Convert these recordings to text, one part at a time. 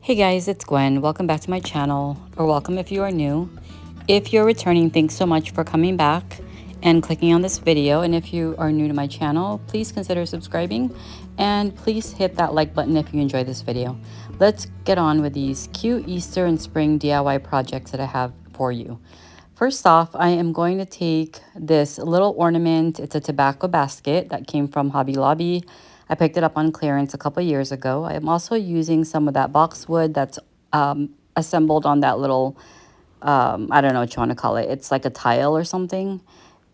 Hey guys, it's Gwen. Welcome back to my channel, or welcome if you are new. If you're returning, thanks so much for coming back and clicking on this video. And if you are new to my channel, please consider subscribing and please hit that like button if you enjoy this video. Let's get on with these cute Easter and spring DIY projects that I have for you. First off, I am going to take this little ornament. It's a tobacco basket that came from Hobby Lobby. I picked it up on clearance a couple years ago. I am also using some of that boxwood that's assembled on that little, I don't know what you want to call it. It's like a tile or something.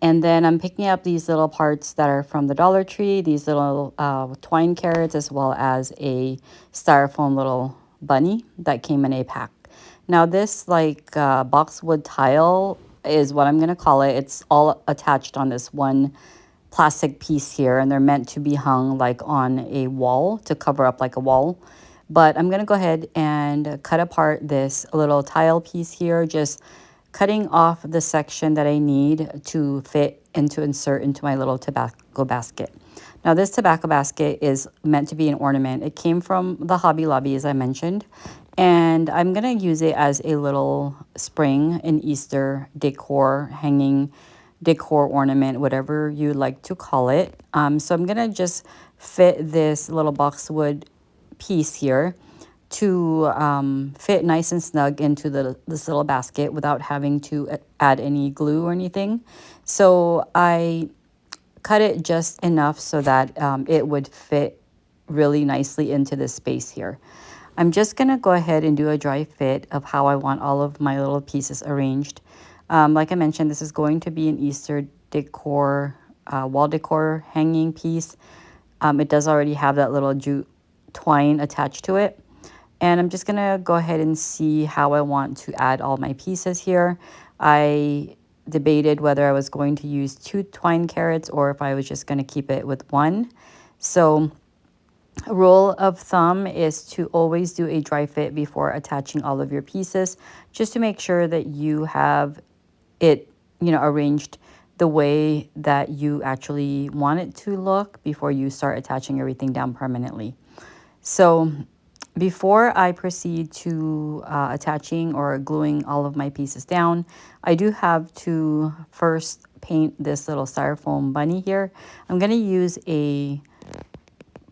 And then I'm picking up these little parts that are from the Dollar Tree, these little twine carrots, as well as a styrofoam little bunny that came in a pack. Now this boxwood tile is what I'm going to call it. It's all attached on this one plastic piece here, and they're meant to be hung like on a wall to cover up like a wall. But I'm going to go ahead and cut apart this little tile piece here, just cutting off the section that I need to fit and to insert into my little tobacco basket. Now this tobacco basket is meant to be an ornament. It came from the Hobby Lobby, as I mentioned, and I'm going to use it as a little spring and Easter decor hanging decor ornament, whatever you like to call it. So I'm gonna just fit this little boxwood piece here to fit nice and snug into this little basket without having to add any glue or anything. So I cut it just enough so that it would fit really nicely into this space here. I'm just gonna go ahead and do a dry fit of how I want all of my little pieces arranged. Like I mentioned, this is going to be an Easter decor, wall decor hanging piece. It does already have that little jute twine attached to it. And I'm just gonna go ahead and see how I want to add all my pieces here. I debated whether I was going to use 2 twine carrots or if I was just gonna keep it with 1. So a rule of thumb is to always do a dry fit before attaching all of your pieces, just to make sure that you have it, arranged the way that you actually want it to look before you start attaching everything down permanently. So before I proceed to attaching or gluing all of my pieces down, I do have to first paint this little styrofoam bunny here. I'm going to use a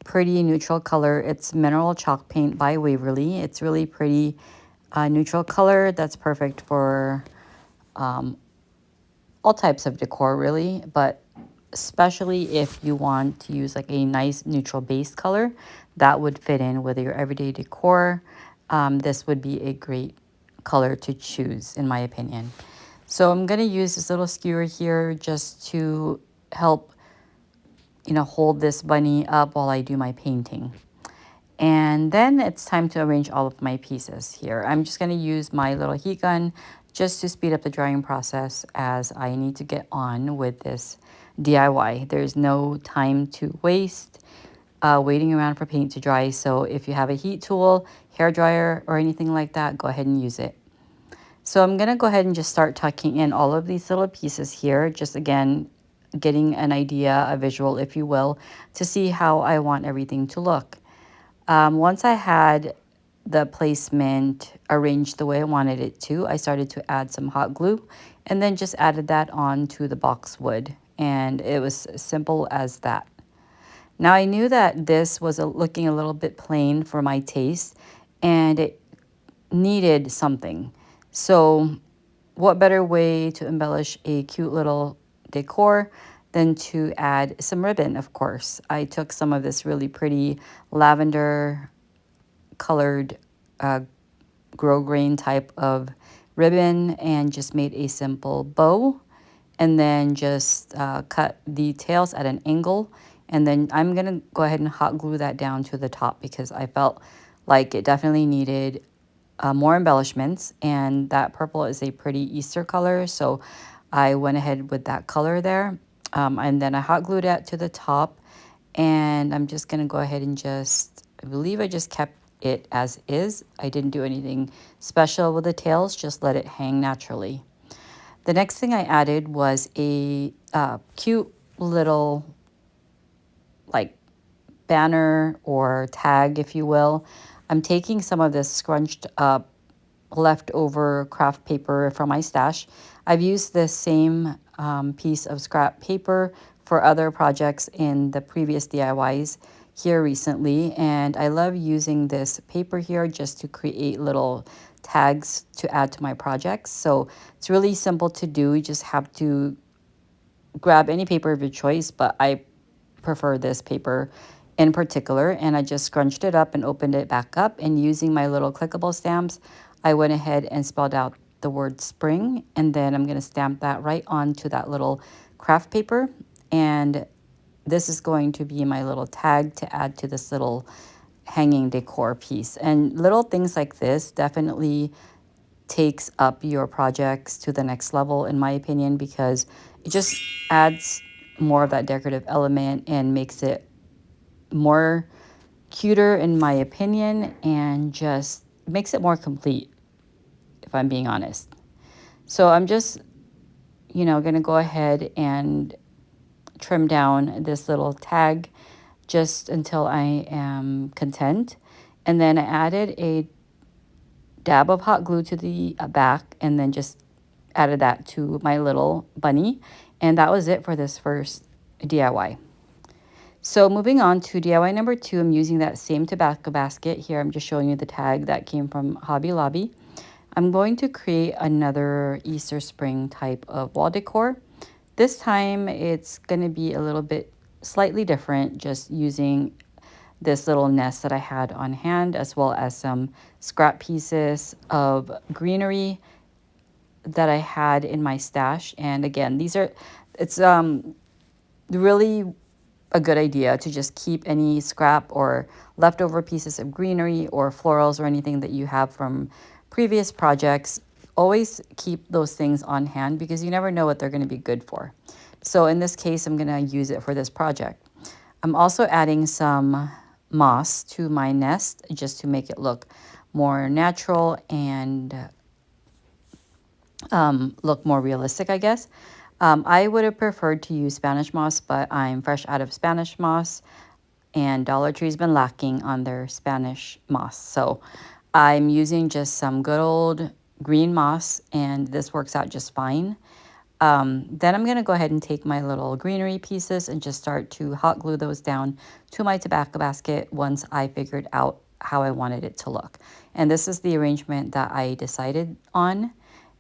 pretty neutral color. It's mineral chalk paint by Waverly. It's really pretty neutral color that's perfect for all types of decor really, but especially if you want to use like a nice neutral base color that would fit in with your everyday decor. This would be a great color to choose in my opinion. So I'm going to use this little skewer here just to help hold this bunny up while I do my painting. And then it's time to arrange all of my pieces here. I'm just going to use my little heat gun just to speed up the drying process as I need to get on with this DIY. There's no time to waste waiting around for paint to dry. So if you have a heat tool, hair dryer, or anything like that, go ahead and use it. So I'm going to go ahead and just start tucking in all of these little pieces here. Just again, getting an idea, a visual, if you will, to see how I want everything to look. Once I had the placement arranged the way I wanted it to, I started to add some hot glue and then just added that on to the boxwood. And it was as simple as that. Now I knew that this was looking a little bit plain for my taste and it needed something. So what better way to embellish a cute little decor than to add some ribbon, of course. I took some of this really pretty lavender colored grosgrain type of ribbon and just made a simple bow, and then just cut the tails at an angle. And then I'm going to go ahead and hot glue that down to the top because I felt like it definitely needed more embellishments, and that purple is a pretty Easter color, so I went ahead with that color there. And then I hot glued it to the top, and I'm just going to go ahead and I believe I just kept it as is. I didn't do anything special with the tails, just let it hang naturally. The next thing I added was a cute little like banner or tag, if you will. I'm taking some of this scrunched up leftover craft paper from my stash. I've used this same piece of scrap paper for other projects in the previous DIYs here recently, and I love using this paper here just to create little tags to add to my projects. So it's really simple to do. You just have to grab any paper of your choice, but I prefer this paper in particular, and I just scrunched it up and opened it back up, and using my little clickable stamps, I went ahead and spelled out the word spring, and then I'm going to stamp that right onto that little craft paper. And this is going to be my little tag to add to this little hanging decor piece. And little things like this definitely takes up your projects to the next level, in my opinion, because it just adds more of that decorative element and makes it more cuter, in my opinion, and just makes it more complete, if I'm being honest. So I'm just, going to go ahead and trim down this little tag just until I am content. And then I added a dab of hot glue to the back, and then just added that to my little bunny. And that was it for this first DIY. So moving on to DIY number 2, I'm using that same tobacco basket. Here I'm just showing you the tag that came from Hobby Lobby. I'm going to create another Easter spring type of wall decor. This time it's going to be a little bit slightly different, just using this little nest that I had on hand, as well as some scrap pieces of greenery that I had in my stash. And again, it's really a good idea to just keep any scrap or leftover pieces of greenery or florals or anything that you have from previous projects. Always keep those things on hand because you never know what they're going to be good for. So in this case, I'm going to use it for this project. I'm also adding some moss to my nest just to make it look more natural and look more realistic, I guess. I would have preferred to use Spanish moss, but I'm fresh out of Spanish moss, and Dollar Tree's been lacking on their Spanish moss. So I'm using just some good old green moss, and this works out just fine. Then I'm going to go ahead and take my little greenery pieces and just start to hot glue those down to my tobacco basket once I figured out how I wanted it to look. And this is the arrangement that I decided on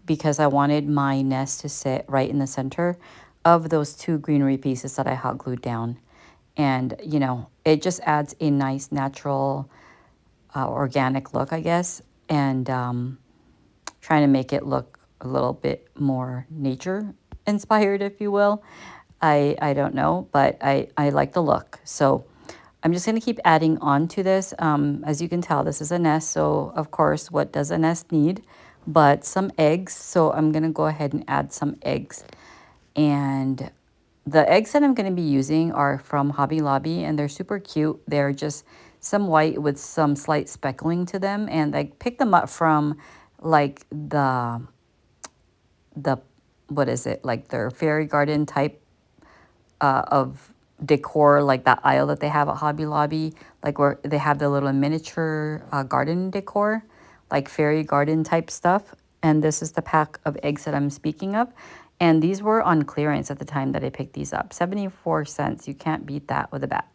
because I wanted my nest to sit right in the center of those two greenery pieces that I hot glued down. And, it just adds a nice, natural, organic look, I guess. And trying to make it look a little bit more nature inspired, if you will. I don't know, but I like the look. So I'm just going to keep adding on to this. As you can tell, this is a nest. So of course, what does a nest need? But some eggs. So I'm going to go ahead and add some eggs. And the eggs that I'm going to be using are from Hobby Lobby, and they're super cute. They're just some white with some slight speckling to them. And I picked them up from like the what is it, like their fairy garden type of decor, like that aisle that they have at Hobby Lobby, like where they have the little miniature garden decor, like fairy garden type stuff. And this is the pack of eggs that I'm speaking of. And these were on clearance at the time that I picked these up. 74 cents. You can't beat that with a bat.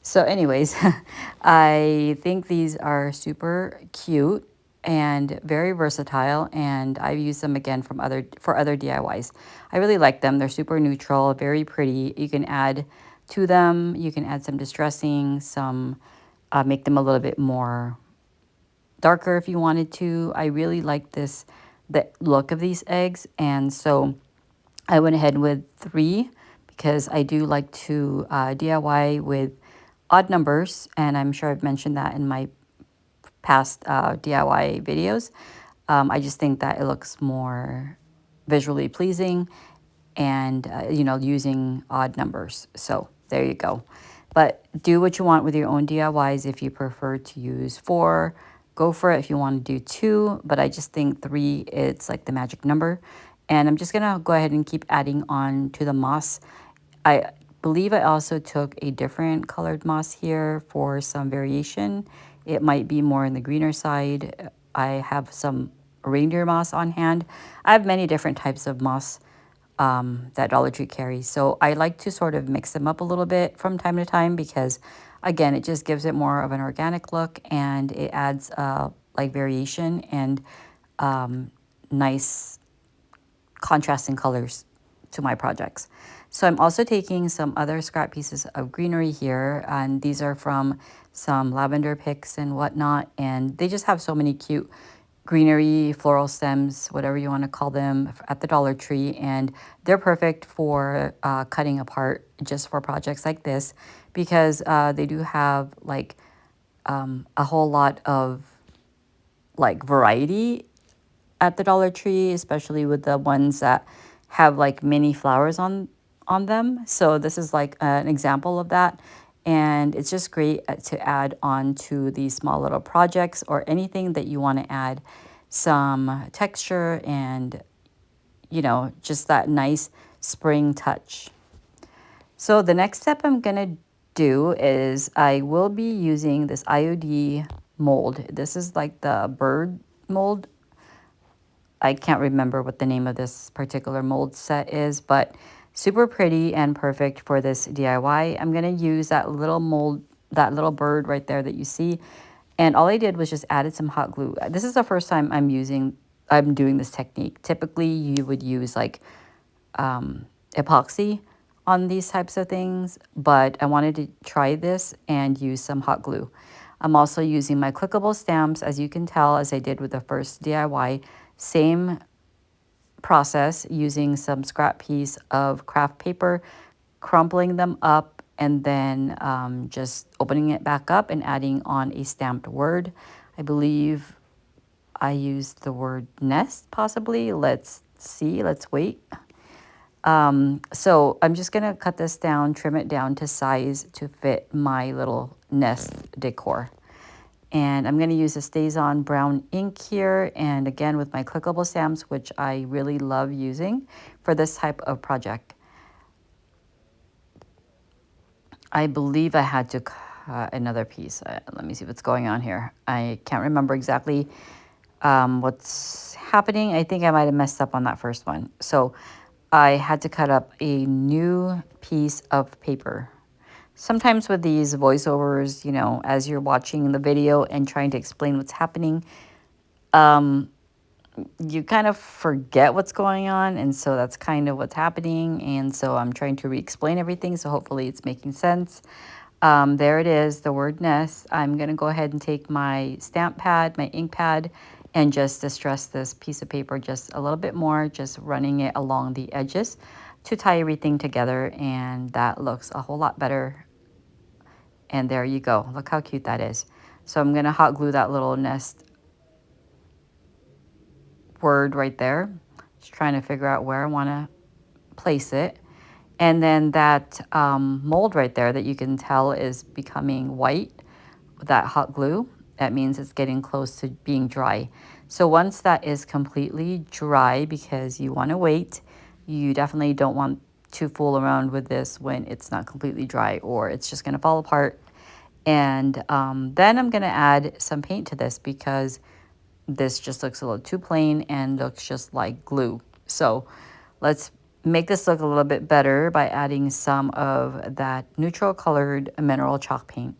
So anyways, I think these are super cute and very versatile, and I've used them again for other DIYs. I really like them. They're super neutral, very pretty. You can add to them. You can add some distressing, some make them a little bit more darker if you wanted to. I really like the look of these eggs, and so I went ahead with 3 because I do like to DIY with odd numbers, and I'm sure I've mentioned that in my past DIY videos. I just think that it looks more visually pleasing and, using odd numbers. So there you go. But do what you want with your own DIYs. If you prefer to use 4, go for it. If you want to do 2, but I just think 3, it's like the magic number. And I'm just going to go ahead and keep adding on to the moss. I believe I also took a different colored moss here for some variation. it might be more in the greener side. I have some reindeer moss on hand. I have many different types of moss that Dollar Tree carries. So I like to sort of mix them up a little bit from time to time because, again, it just gives it more of an organic look and it adds like variation and nice contrasting colors to my projects. So I'm also taking some other scrap pieces of greenery here, and these are from some lavender picks and whatnot, and they just have so many cute greenery, floral stems, whatever you want to call them, at the Dollar Tree, and they're perfect for cutting apart just for projects like this because they do have like a whole lot of like variety at the Dollar Tree, especially with the ones that have like mini flowers on them. So this is like an example of that. And it's just great to add on to these small little projects or anything that you want to add some texture and, you know, just that nice spring touch. So the next step I'm going to do is I will be using this IOD mold. This is like the bird mold. I can't remember what the name of this particular mold set is, but super pretty and perfect for this DIY. I'm going to use that little mold, that little bird right there that you see. And all I did was just added some hot glue. This is the first time I'm doing this technique. Typically you would use like epoxy on these types of things, but I wanted to try this and use some hot glue. I'm also using my clickable stamps, as you can tell, as I did with the first DIY. Same process, using some scrap piece of craft paper, crumpling them up, and then just opening it back up and adding on a stamped word. I believe I used the word nest, possibly. Let's see, let's wait. So I'm just gonna cut this down, trim it down to size to fit my little nest decor. And I'm going to use a StazOn brown ink here, and again with my clickable stamps, which I really love using for this type of project. I believe I had to cut another piece. Let me see what's going on here. I can't remember exactly what's happening. I think I might have messed up on that first one. So I had to cut up a new piece of paper. Sometimes with these voiceovers, you know, as you're watching the video and trying to explain what's happening, you kind of forget what's going on. And so that's kind of what's happening. And so I'm trying to re-explain everything. So hopefully it's making sense. There it is, the word nest. I'm going to go ahead and take my stamp pad, my ink pad, and just distress this piece of paper just a little bit more, just running it along the edges to tie everything together. And that looks a whole lot better. And there you go. Look how cute that is. So I'm going to hot glue that little nest word right there. Just trying to figure out where I want to place it. And then that mold right there that you can tell is becoming white with that hot glue. That means it's getting close to being dry. So once that is completely dry, because you want to wait, you definitely don't want to fool around with this when it's not completely dry, or it's just going to fall apart. And then I'm going to add some paint to this because this just looks a little too plain and looks just like glue. So let's make this look a little bit better by adding some of that neutral colored mineral chalk paint.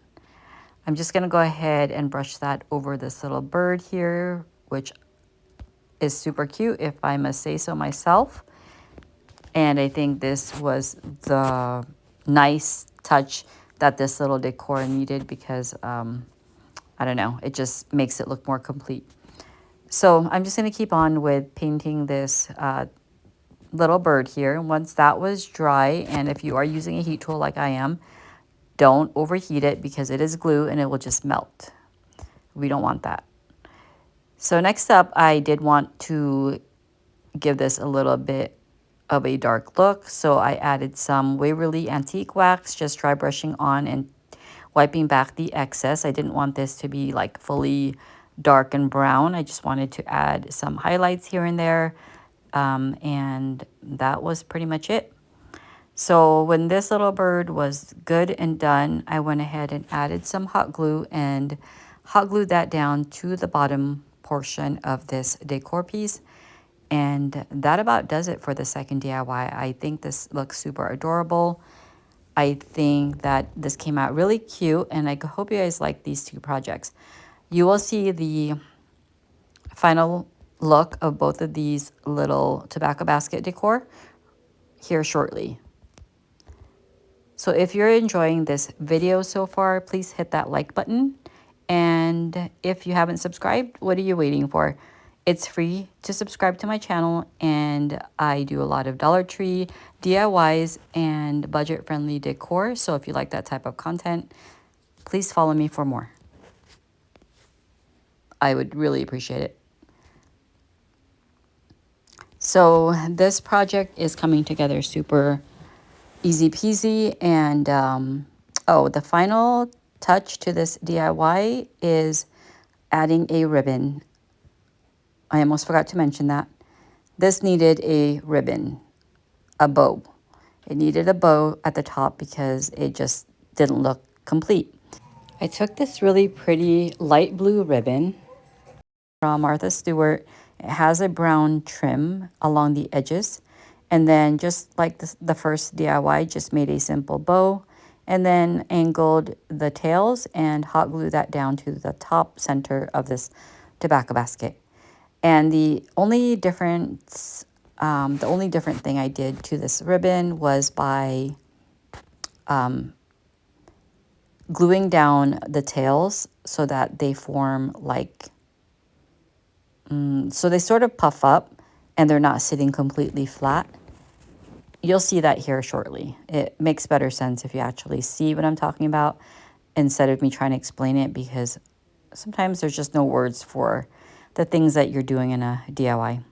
I'm just going to go ahead and brush that over this little bird here, which is super cute, if I must say so myself. And I think this was the nice touch that this little decor needed because, I don't know, it just makes it look more complete. So I'm just going to keep on with painting this little bird here. And once that was dry, and if you are using a heat tool like I am, don't overheat it because it is glue and it will just melt. We don't want that. So next up, I did want to give this a little bit of a dark look. So I added some Waverly Antique Wax, just dry brushing on and wiping back the excess. I didn't want this to be like fully dark and brown. I just wanted to add some highlights here and there. And that was pretty much it. So when this little bird was good and done, I went ahead and added some hot glue and hot glued that down to the bottom portion of this decor piece. And that about does it for the second DIY. I think this looks super adorable. I think that this came out really cute, and I hope you guys like these two projects. You will see the final look of both of these little tobacco basket decor here shortly. So if you're enjoying this video so far, please hit that like button. And if you haven't subscribed, what are you waiting for? It's free to subscribe to my channel, and I do a lot of Dollar Tree DIYs and budget-friendly decor. So if you like that type of content, please follow me for more. I would really appreciate it. So this project is coming together super easy peasy. And oh, the final touch to this DIY is adding a ribbon. I almost forgot to mention that. This needed a ribbon, a bow. It needed a bow at the top because it just didn't look complete. I took this really pretty light blue ribbon from Martha Stewart. It has a brown trim along the edges. And then just like the first DIY, just made a simple bow and then angled the tails and hot glued that down to the top center of this tobacco basket. And the only different thing I did to this ribbon was by gluing down the tails so that they form like, so they sort of puff up and they're not sitting completely flat. You'll see that here shortly. It makes better sense if you actually see what I'm talking about instead of me trying to explain it, because sometimes there's just no words for the things that you're doing in a DIY.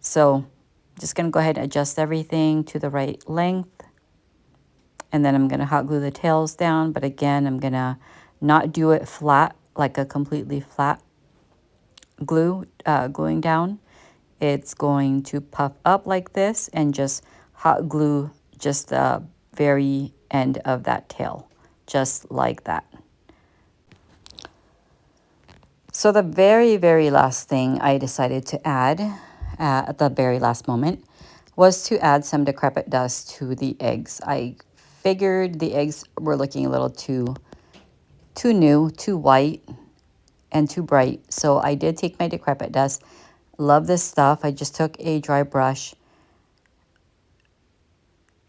So just going to go ahead and adjust everything to the right length. And then I'm going to hot glue the tails down. But again, I'm going to not do it flat, like a completely flat gluing down. It's going to puff up like this and just hot glue just the very end of that tail, just like that. So the very, very last thing I decided to add at the very last moment was to add some decrepit dust to the eggs. I figured the eggs were looking a little too new, too white, and too bright. So I did take my decrepit dust. Love this stuff. I just took a dry brush,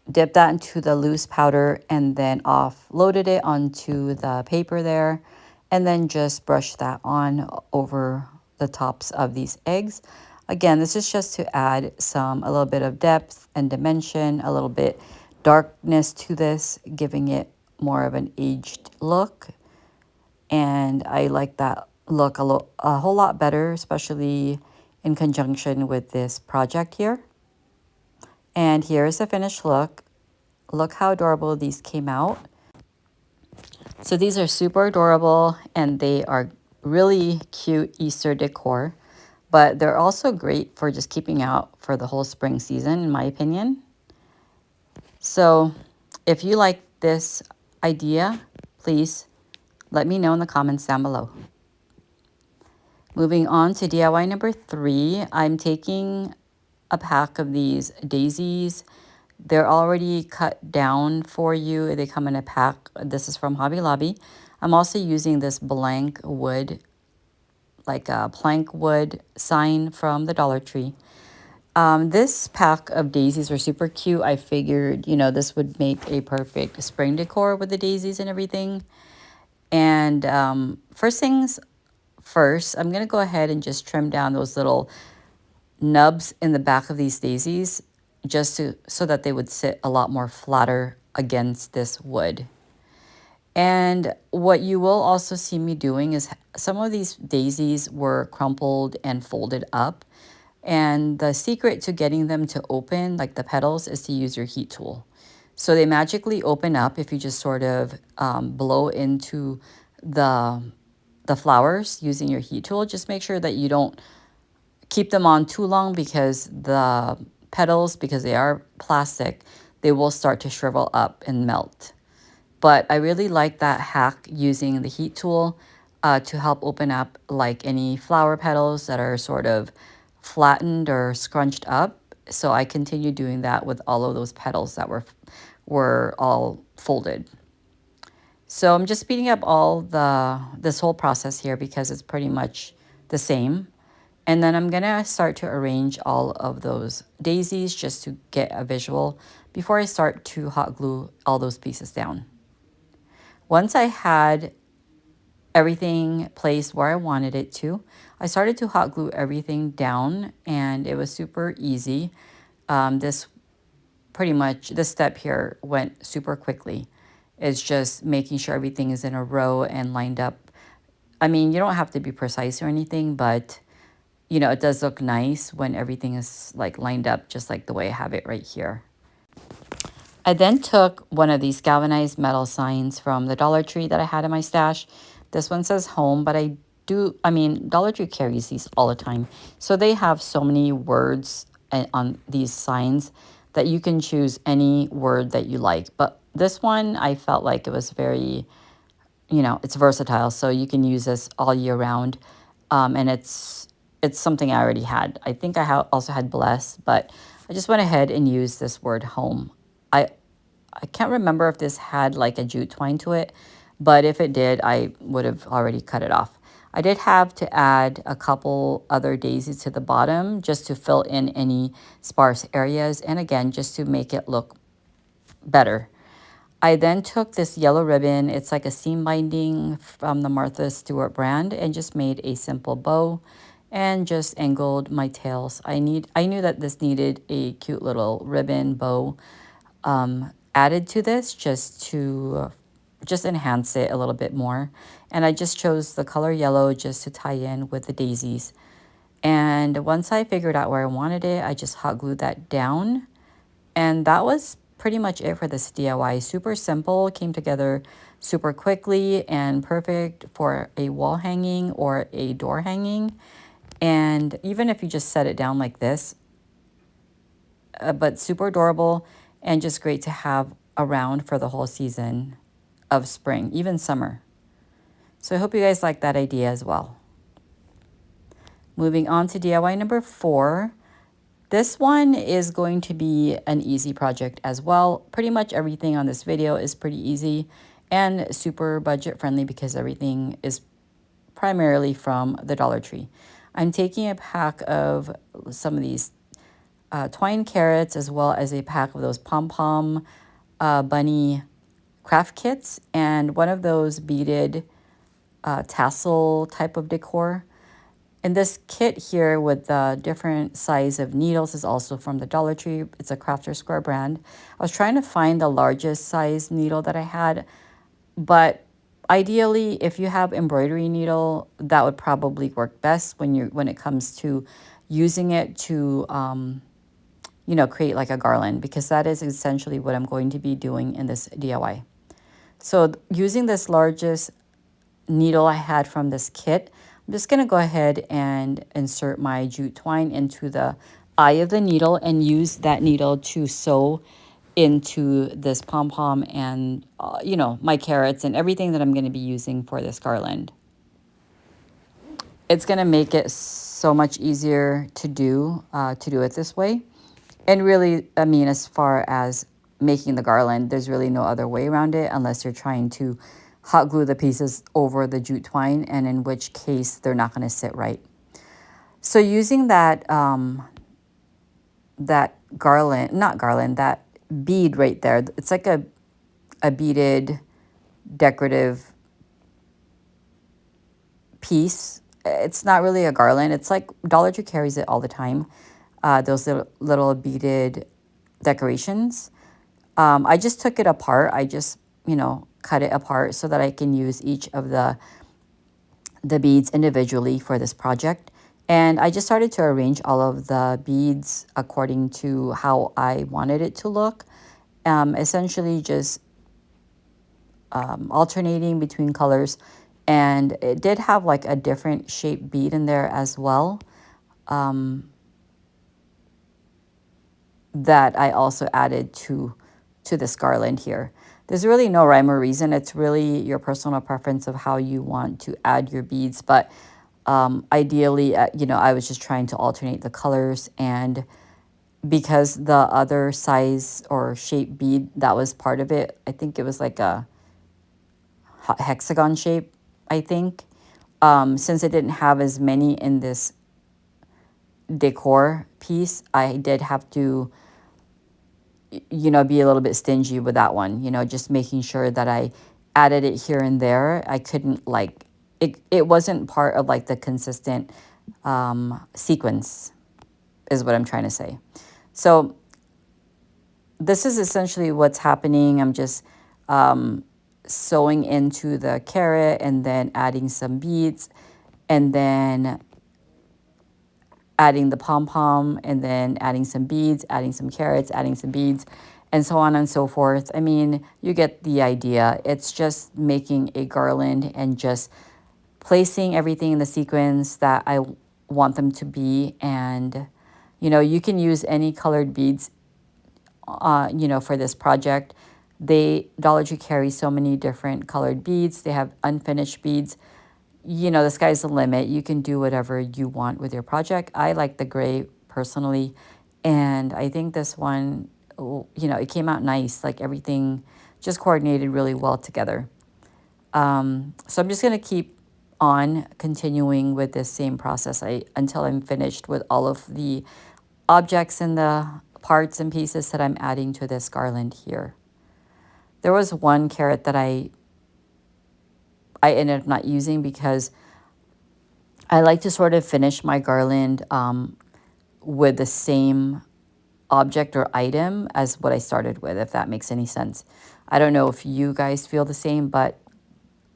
dipped that into the loose powder, and then offloaded it onto the paper there, and then just brush that on over the tops of these eggs. Again, this is just to add a little bit of depth and dimension, a little bit darkness to this, giving it more of an aged look. And I like that look a whole lot better, especially in conjunction with this project here. And here's the finished look. Look how adorable these came out. So these are super adorable, and they are really cute Easter decor, but they're also great for just keeping out for the whole spring season, in my opinion. So if you like this idea, please let me know in the comments down below. Moving on to DIY number 3, I'm taking a pack of these daisies. They're already cut down for you. They come in a pack. This is from Hobby Lobby. I'm also using this blank wood, like a plank wood sign from the Dollar Tree. This pack of daisies were super cute. I figured, this would make a perfect spring decor with the daisies and everything. And first things first, I'm going to go ahead and just trim down those little nubs in the back of these daisies so that they would sit a lot more flatter against this wood. And what you will also see me doing is some of these daisies were crumpled and folded up. And the secret to getting them to open, like the petals, is to use your heat tool. So they magically open up if you just sort of blow into the flowers using your heat tool. Just make sure that you don't keep them on too long, because the petals, because they are plastic, they will start to shrivel up and melt. But I really like that hack using the heat tool. to help open up like any flower petals that are sort of flattened or scrunched up. So I continued doing that with all of those petals that were all folded. So I'm just speeding up this whole process here because it's pretty much the same. And then I'm gonna start to arrange all of those daisies just to get a visual before I start to hot glue all those pieces down. Once I had everything placed where I wanted it to, I started to hot glue everything down, and it was super easy. This step here went super quickly. It's just making sure everything is in a row and lined up. I mean, you don't have to be precise or anything, but you know, it does look nice when everything is like lined up just like the way I have it right here. I then took one of these galvanized metal signs from the Dollar Tree that I had in my stash. This one says home, but I mean, Dollar Tree carries these all the time. So they have so many words on these signs that you can choose any word that you like. But this one, I felt like it was very, you know, it's versatile. So you can use this all year round. And it's something I already had. I think I also had bless, but I just went ahead and used this word home. I I can't remember if this had like a jute twine to it, but if it did, I would have already cut it off. I did have to add a couple other daisies to the bottom just to fill in any sparse areas, and again, just to make it look better. I then took this yellow ribbon, it's like a seam binding from the Martha Stewart brand, and just made a simple bow and just angled my tails. I knew that this needed a cute little ribbon bow added to this just to just enhance it a little bit more. And I just chose the color yellow just to tie in with the daisies. And once I figured out where I wanted it, I just hot glued that down. And that was pretty much it for this DIY. Super simple, came together super quickly and perfect for a wall hanging or a door hanging. And even if you just set it down like this, but super adorable and just great to have around for the whole season of spring, even summer. So I hope you guys like that idea as well. Moving on to DIY number 4. This one is going to be an easy project as well. Pretty much everything on this video is pretty easy and super budget friendly because everything is primarily from the Dollar Tree. I'm taking a pack of some of these twine carrots as well as a pack of those pom-pom bunny craft kits and one of those beaded tassel type of decor. And this kit here with the different size of needles is also from the Dollar Tree. It's a Crafter Square brand. I was trying to find the largest size needle that I had, but ideally, if you have embroidery needle, that would probably work best when it comes to using it to you know, create like a garland, because that is essentially what I'm going to be doing in this DIY. So using this largest needle I had from this kit, I'm just going to go ahead and insert my jute twine into the eye of the needle and use that needle to sew into this pom-pom and, you know, my carrots and everything that I'm going to be using for this garland. It's going to make it so much easier to do it this way. And really, I mean, as far as making the garland, there's really no other way around it unless you're trying to hot glue the pieces over the jute twine, and in which case they're not going to sit right. So using that that that bead right there, it's like a beaded decorative piece. It's not really a garland. It's like Dollar Tree carries it all the time. Those little beaded decorations. I just took it apart. I just, you know, cut it apart so that I can use each of the beads individually for this project. And I just started to arrange all of the beads according to how I wanted it to look. Essentially just alternating between colors. And it did have like a different shaped bead in there as well. That I also added to this garland here. There's really no rhyme or reason. It's really your personal preference of how you want to add your beads. But ideally, you know, I was just trying to alternate the colors. And because the other size or shape bead that was part of it, I think it was like a hexagon shape, I think. Since it didn't have as many in this decor piece, I did have to, you know, be a little bit stingy with that one, you know, just making sure that I added it here and there. I couldn't like, it wasn't part of like the consistent sequence is what I'm trying to say. So this is essentially what's happening. I'm just sewing into the carrot and then adding some beads and then adding the pom-pom and then adding some beads, adding some carrots, adding some beads, and so on and so forth. I mean, you get the idea. It's just making a garland and just placing everything in the sequence that I want them to be. And, you know, you can use any colored beads, you know, for this project. Dollar Tree carries so many different colored beads. They have unfinished beads. You know, the sky's the limit. You can do whatever you want with your project. I like the gray personally. And I think this one, you know, it came out nice. Like everything just coordinated really well together. So I'm just going to keep on continuing with this same process until I'm finished with all of the objects and the parts and pieces that I'm adding to this garland here. There was one carrot that I ended up not using because I like to sort of finish my garland with the same object or item as what I started with, if that makes any sense. I don't know if you guys feel the same, but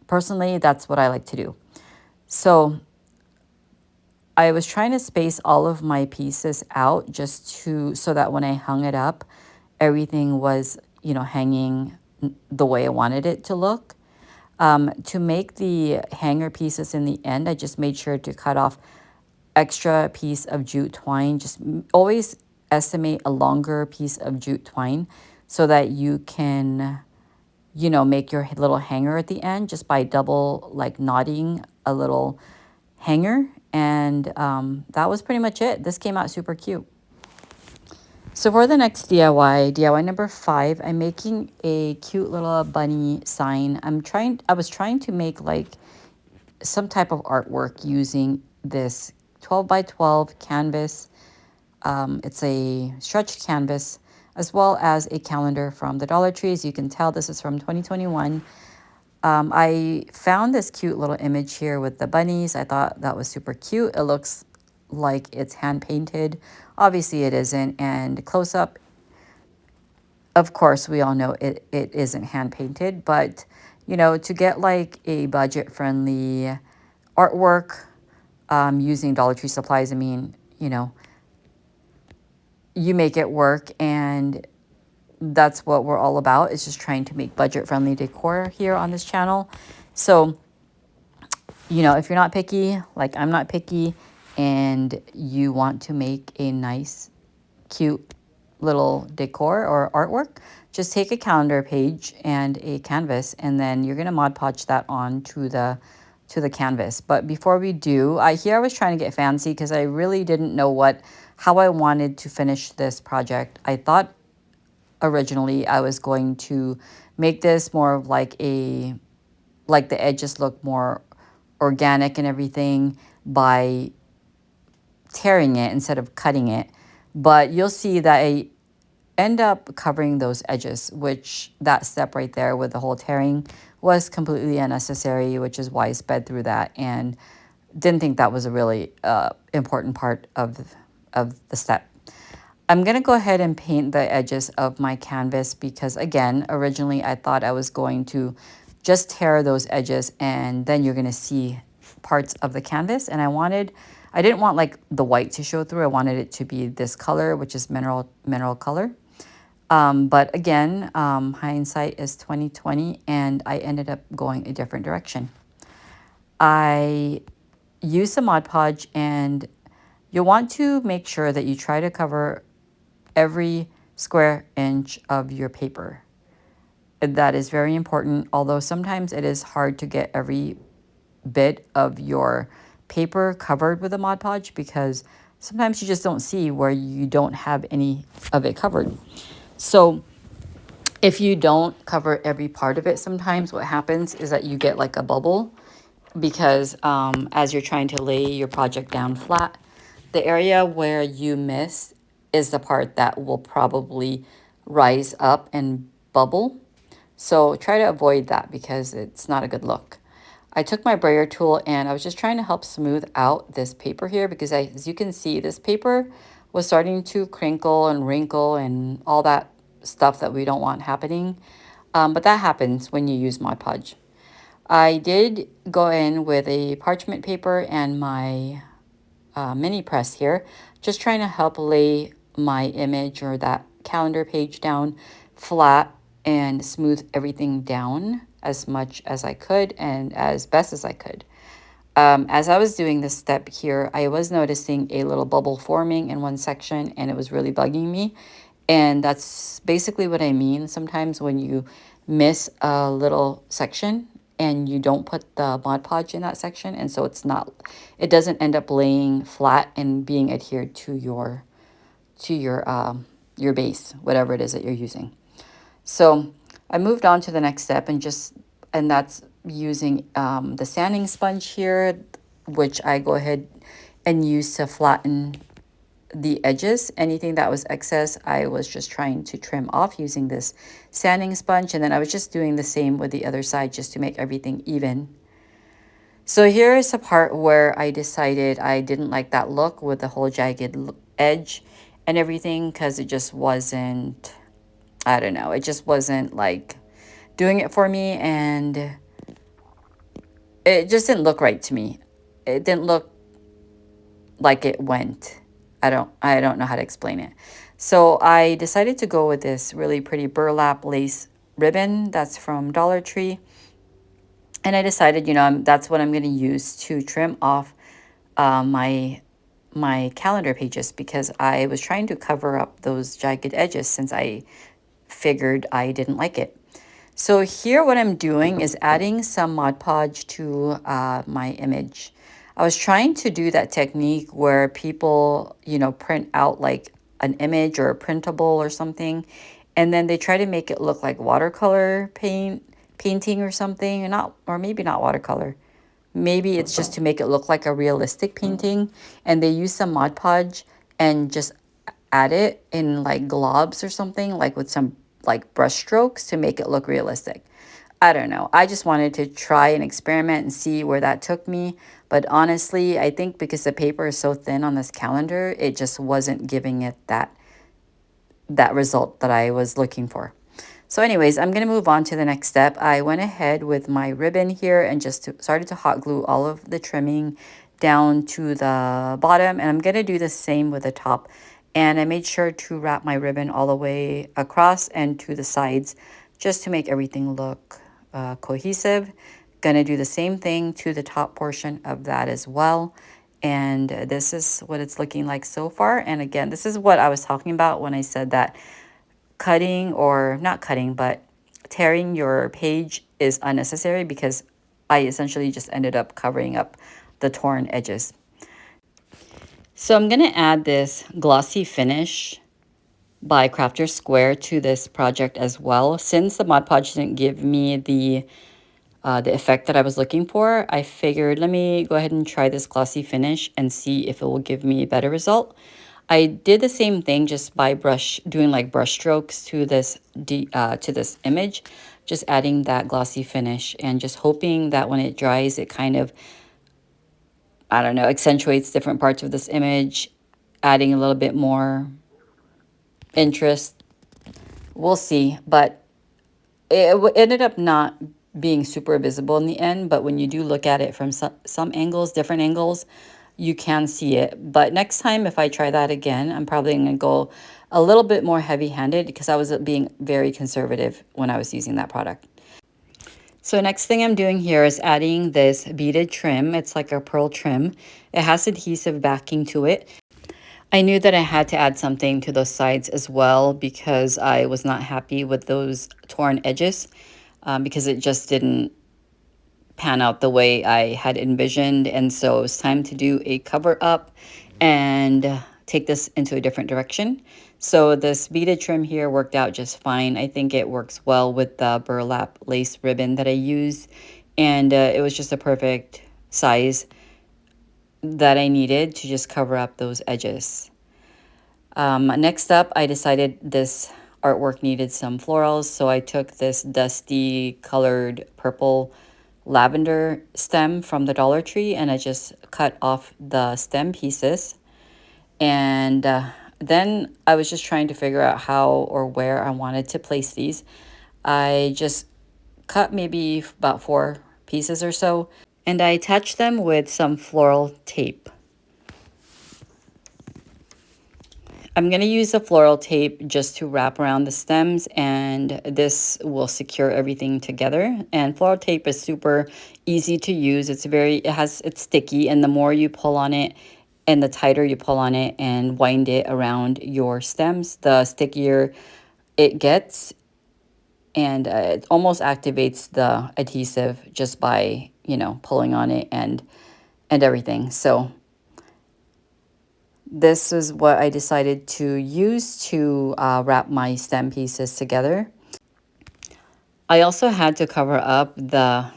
personally, that's what I like to do. So I was trying to space all of my pieces out just so that when I hung it up, everything was, you know, hanging the way I wanted it to look. To make the hanger pieces in the end, I just made sure to cut off extra piece of jute twine. Just always estimate a longer piece of jute twine so that you can, you know, make your little hanger at the end just by double like knotting a little hanger. And that was pretty much it. This came out super cute. So for the next DIY number 5, I'm making a cute little bunny sign. I was trying to make like some type of artwork using this 12 by 12 canvas. It's a stretched canvas as well as a calendar from the Dollar Tree. As you can tell, this is from 2021. I found this cute little image here with the bunnies. I thought that was super cute. It looks like it's hand painted. Obviously it isn't. And close up, of course, we all know it isn't hand painted. But, you know, to get like a budget friendly artwork using Dollar Tree supplies, I mean, you know, you make it work, and that's what we're all about, is just trying to make budget friendly decor here on this channel. So, you know, if you're not picky, like I'm not picky, and you want to make a nice, cute little decor or artwork, just take a calendar page and a canvas, and then you're going to Mod Podge that on to the canvas. But before we do, I was trying to get fancy because I really didn't know how I wanted to finish this project. I thought originally I was going to make this more of like the edges look more organic and everything by tearing it instead of cutting it. But you'll see that I end up covering those edges, which that step right there with the whole tearing was completely unnecessary, which is why I sped through that and didn't think that was a really important part of the step. I'm going to go ahead and paint the edges of my canvas because, again, originally I thought I was going to just tear those edges and then you're going to see parts of the canvas. And I didn't want like the white to show through. I wanted it to be this color, which is mineral color. But again, hindsight is 2020, and I ended up going a different direction. I used the Mod Podge, and you'll want to make sure that you try to cover every square inch of your paper. That is very important, although sometimes it is hard to get every bit of your paper covered with a Mod Podge because sometimes you just don't see where you don't have any of it covered. So if you don't cover every part of it, sometimes what happens is that you get like a bubble because as you're trying to lay your project down flat, the area where you miss is the part that will probably rise up and bubble. So try to avoid that because it's not a good look. I took my brayer tool and I was just trying to help smooth out this paper here because as you can see, this paper was starting to crinkle and wrinkle and all that stuff that we don't want happening. But that happens when you use Mod Podge. I did go in with a parchment paper and my mini press here, just trying to help lay my image or that calendar page down flat and smooth everything down as much as I could and as best as I could. As I was doing this step here, I was noticing a little bubble forming in one section and it was really bugging me. And that's basically what I mean sometimes when you miss a little section and you don't put the Mod Podge in that section. And so it doesn't end up laying flat and being adhered to your base, whatever it is that you're using. So I moved on to the next step and that's using the sanding sponge here, which I go ahead and use to flatten the edges. Anything that was excess, I was just trying to trim off using this sanding sponge. And then I was just doing the same with the other side just to make everything even. So here is a part where I decided I didn't like that look with the whole jagged edge and everything because it just wasn't, I don't know, it just wasn't like doing it for me and it just didn't look right to me. It didn't look like it went. I don't know how to explain it. So I decided to go with this really pretty burlap lace ribbon that's from Dollar Tree. And I decided, that's what I'm going to use to trim off my calendar pages because I was trying to cover up those jagged edges since I figured I didn't like it. So here what I'm doing is adding some Mod Podge to my image. I was trying to do that technique where people, print out like an image or a printable or something, and then they try to make it look like watercolor painting or something, or maybe not watercolor. Maybe it's just to make it look like a realistic painting, and they use some Mod Podge and just add it in like globs or something, like with some like brush strokes to make it look realistic. I don't know. I just wanted to try and experiment and see where that took me. But honestly, I think because the paper is so thin on this calendar, it just wasn't giving it that result that I was looking for. So anyways, I'm going to move on to the next step. I went ahead with my ribbon here and started to hot glue all of the trimming down to the bottom. And I'm going to do the same with the top. And I made sure to wrap my ribbon all the way across and to the sides just to make everything look cohesive. Gonna do the same thing to the top portion of that as well. And this is what it's looking like so far. And again, this is what I was talking about when I said that cutting, or not cutting, but tearing your page is unnecessary because I essentially just ended up covering up the torn edges. So I'm gonna add this glossy finish by Crafter Square to this project as well. Since the Mod Podge didn't give me the effect that I was looking for, I figured let me go ahead and try this glossy finish and see if it will give me a better result. I did the same thing just by doing like brush strokes to this image, just adding that glossy finish and just hoping that when it dries, it kind of, I don't know, accentuates different parts of this image, adding a little bit more interest. We'll see, but it ended up not being super visible in the end, but when you do look at it from some angles, different angles, you can see it. But next time, if I try that again, I'm probably going to go a little bit more heavy-handed because I was being very conservative when I was using that product. So next thing I'm doing here is adding this beaded trim. It's like a pearl trim. It has adhesive backing to it. I knew that I had to add something to those sides as well because I was not happy with those torn edges, because it just didn't pan out the way I had envisioned. And so it was time to do a cover up and take this into a different direction. So this beaded trim here worked out just fine. I think it works well with the burlap lace ribbon that I used. And it was just a perfect size that I needed to just cover up those edges. Next up, I decided this artwork needed some florals, so I took this dusty colored purple lavender stem from the Dollar Tree and I just cut off the stem pieces. And then I was just trying to figure out how or where I wanted to place these. I just cut maybe about 4 pieces or so, and I attached them with some floral tape. I'm going to use the floral tape just to wrap around the stems, and this will secure everything together. And floral tape is super easy to use. It's sticky, and the more you pull on it and the tighter you pull on it and wind it around your stems, the stickier it gets. And it almost activates the adhesive just by, pulling on it and everything. So this is what I decided to use to wrap my stem pieces together. I also had to cover up that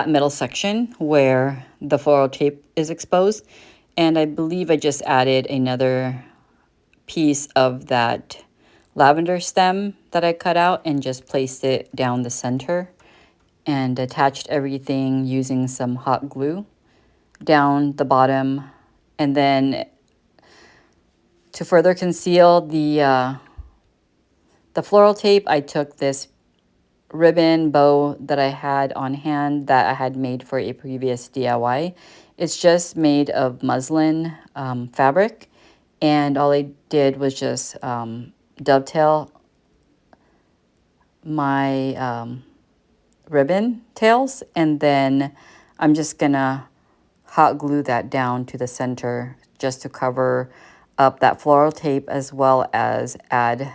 middle section where the floral tape is exposed, and I believe I just added another piece of that lavender stem that I cut out and just placed it down the center and attached everything using some hot glue down the bottom. And then to further conceal the floral tape, I took this ribbon bow that I had on hand that I had made for a previous DIY. It's just made of muslin fabric, and all I did was just dovetail my ribbon tails, and then I'm just gonna hot glue that down to the center just to cover up that floral tape as well as add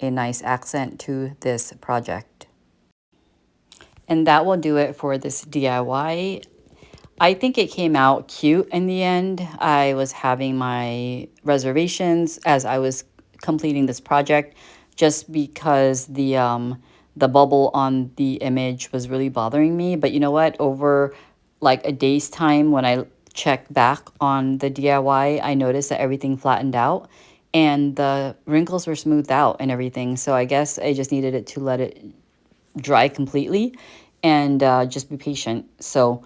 a nice accent to this project. And that will do it for this DIY. I think it came out cute in the end. I was having my reservations as I was completing this project just because the bubble on the image was really bothering me. But you know what? Over like a day's time when I checked back on the DIY, I noticed that everything flattened out and the wrinkles were smoothed out and everything. So I guess I just needed it to let it dry completely and just be patient. So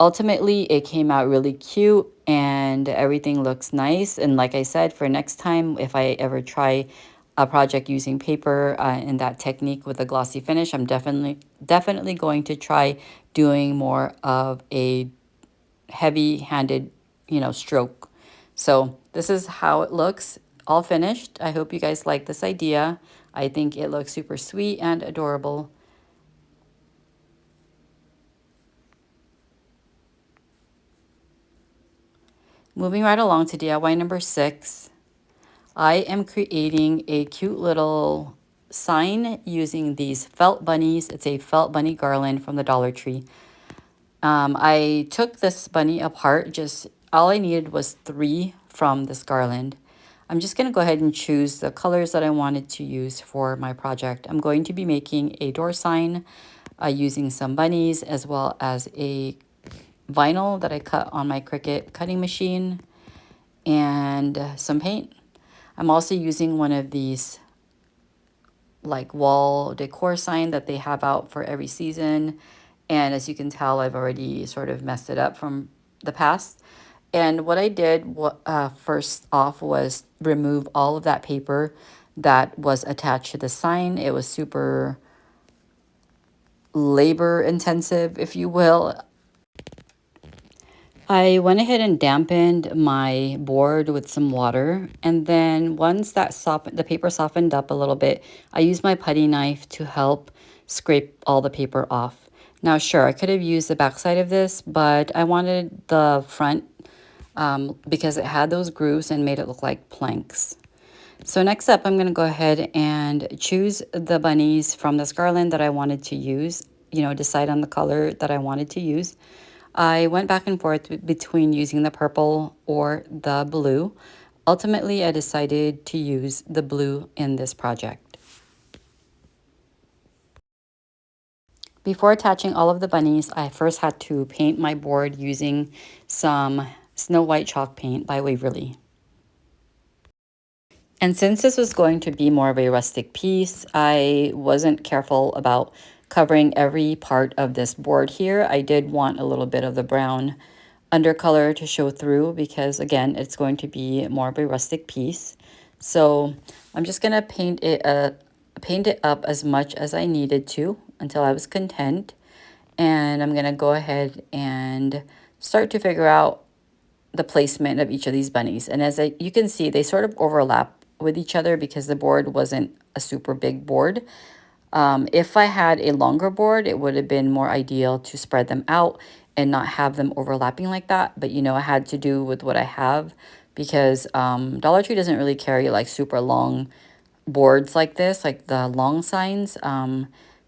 ultimately, it came out really cute and everything looks nice. And like I said, for next time, if I ever try a project using paper in that technique with a glossy finish, I'm definitely going to try doing more of a heavy-handed, stroke. So this is how it looks all finished. I hope you guys like this idea. I think it looks super sweet and adorable. Moving right along to DIY number 6, I am creating a cute little sign using these felt bunnies. It's a felt bunny garland from the Dollar Tree. I took this bunny apart. Just all I needed was 3 from this garland. I'm just going to go ahead and choose the colors that I wanted to use for my project. I'm going to be making a door sign using some bunnies as well as a vinyl that I cut on my Cricut cutting machine and some paint. I'm also using one of these like wall decor sign that they have out for every season. And as you can tell, I've already sort of messed it up from the past. And what I did first off was remove all of that paper that was attached to the sign. It was super labor intensive, if you will. I went ahead and dampened my board with some water, and then once the paper softened up a little bit, I used my putty knife to help scrape all the paper off. Now, sure, I could have used the backside of this, but I wanted the front because it had those grooves and made it look like planks. So next up, I'm going to go ahead and choose the bunnies from this garland that I wanted to use, decide on the color that I wanted to use. I went back and forth between using the purple or the blue. Ultimately, I decided to use the blue in this project. Before attaching all of the bunnies, I first had to paint my board using some Snow White chalk paint by Waverly. And since this was going to be more of a rustic piece, I wasn't careful about covering every part of this board here. I did want a little bit of the brown undercolor to show through because, again, it's going to be more of a rustic piece. So I'm just going to paint it up as much as I needed to until I was content. And I'm going to go ahead and start to figure out the placement of each of these bunnies. And as you can see, they sort of overlap with each other because the board wasn't a super big board. If I had a longer board, it would have been more ideal to spread them out and not have them overlapping like that. But, I had to do with what I have because Dollar Tree doesn't really carry like super long boards like this, like the long signs.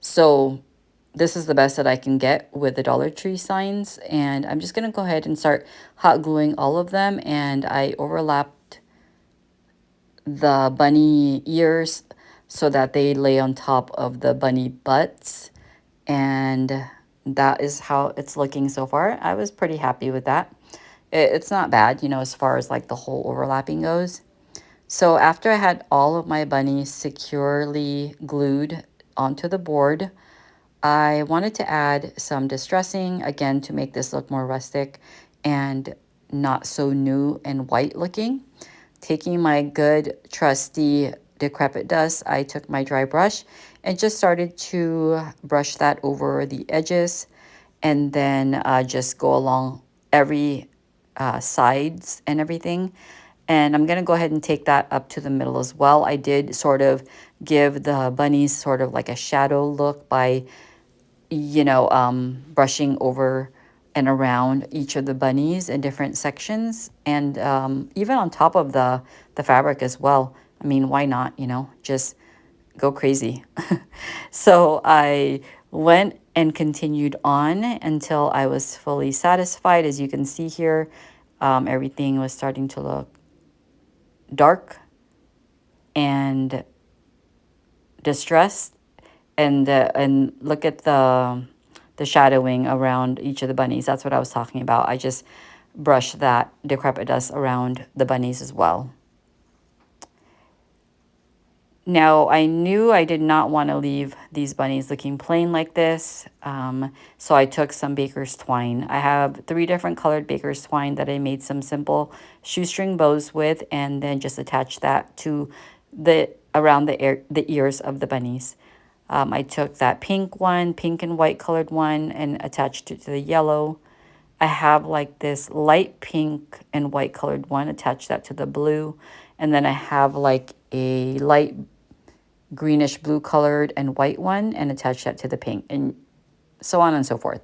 So this is the best that I can get with the Dollar Tree signs. And I'm just going to go ahead and start hot gluing all of them. And I overlapped the bunny ears so that they lay on top of the bunny butts. And that is how it's looking so far. I was pretty happy with that. It's not bad, as far as like the whole overlapping goes. So after I had all of my bunnies securely glued onto the board, I wanted to add some distressing, again, to make this look more rustic and not so new and white looking. Taking my good trusty decrepit dust, I took my dry brush and just started to brush that over the edges and then just go along every sides and everything. And I'm going to go ahead and take that up to the middle as well. I did sort of give the bunnies sort of like a shadow look by brushing over and around each of the bunnies in different sections and even on top of the fabric as well. I mean, why not, just go crazy. So I went and continued on until I was fully satisfied. As you can see here, everything was starting to look dark and distressed. And look at the shadowing around each of the bunnies. That's what I was talking about. I just brushed that decrepit dust around the bunnies as well. Now, I knew I did not want to leave these bunnies looking plain like this, so I took some baker's twine. I have 3 different colored baker's twine that I made some simple shoestring bows with, and then just attached that to around the ears of the bunnies. I took that pink and white colored one, and attached it to the yellow. I have like this light pink and white colored one, attached that to the blue. And then I have like a light greenish blue colored and white one and attached that to the pink, and so on and so forth.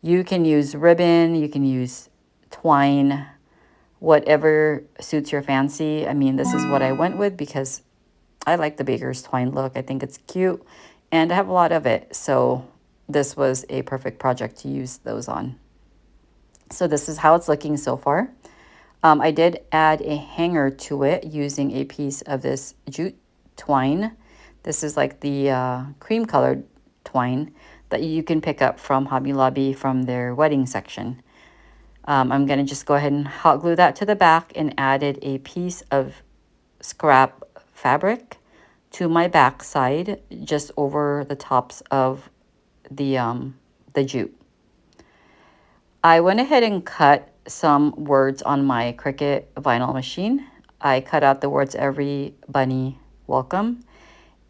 You can use ribbon, you can use twine, whatever suits your fancy. I mean, this is what I went with because I like the baker's twine look. I think it's cute and I have a lot of it. So this was a perfect project to use those on. So this is how it's looking so far. I did add a hanger to it using a piece of this jute twine. This is like the cream colored twine that you can pick up from Hobby Lobby from their wedding section. I'm going to just go ahead and hot glue that to the back and added a piece of scrap fabric to my back side just over the tops of the jute. I went ahead and cut some words on my Cricut vinyl machine. I cut out the words "Every Bunny Welcome,"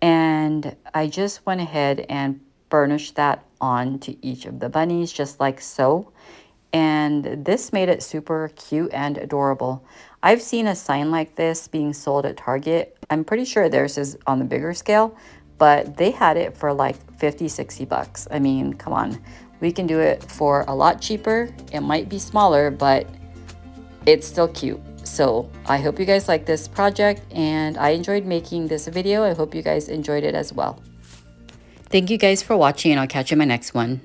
and I just went ahead and burnished that onto each of the bunnies just like so. And this made it super cute and adorable. I've seen a sign like this being sold at Target. I'm pretty sure theirs is on the bigger scale, but they had it for like 50, 60 bucks. I mean, come on. We can do it for a lot cheaper. It might be smaller, but it's still cute. So I hope you guys like this project, and I enjoyed making this video. I hope you guys enjoyed it as well. Thank you guys for watching, and I'll catch you in my next one.